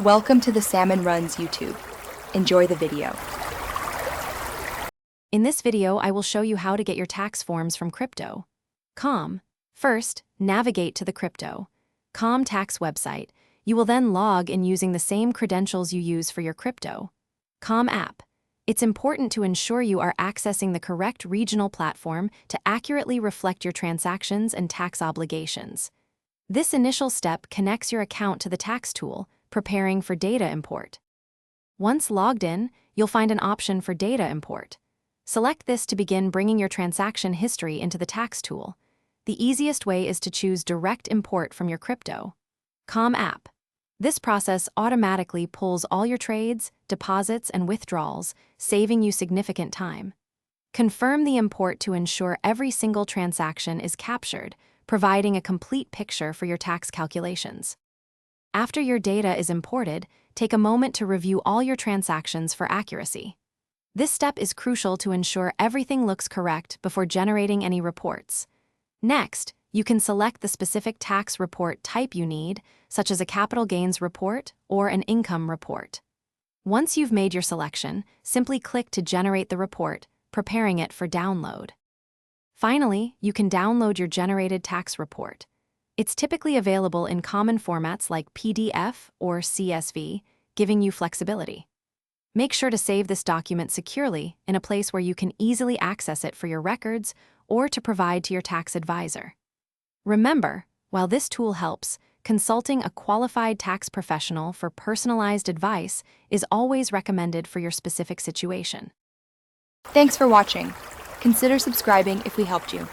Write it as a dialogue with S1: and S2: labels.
S1: Welcome to the Salmon Runs YouTube. Enjoy the video.
S2: In this video, I will show you how to get your tax forms from Crypto.com. First, navigate to the Crypto.com tax website. You will then log in using the same credentials you use for your Crypto.com app. It's important to ensure you are accessing the correct regional platform to accurately reflect your transactions and tax obligations. This initial step connects your account to the tax tool, preparing for data import. Once logged in, you'll find an option for data import. Select this to begin bringing your transaction history into the tax tool. The easiest way is to choose Direct Import from your Crypto.com app. This process automatically pulls all your trades, deposits, and withdrawals, saving you significant time. Confirm the import to ensure every single transaction is captured, providing a complete picture for your tax calculations. After your data is imported, take a moment to review all your transactions for accuracy. This step is crucial to ensure everything looks correct before generating any reports. Next, you can select the specific tax report type you need, such as a capital gains report or an income report. Once you've made your selection, simply click to generate the report, preparing it for download. Finally, you can download your generated tax report. It's typically available in common formats like PDF or CSV, giving you flexibility. Make sure to save this document securely in a place where you can easily access it for your records or to provide to your tax advisor. Remember, while this tool helps, consulting a qualified tax professional for personalized advice is always recommended for your specific situation.
S1: Thanks for watching. Consider subscribing if we helped you.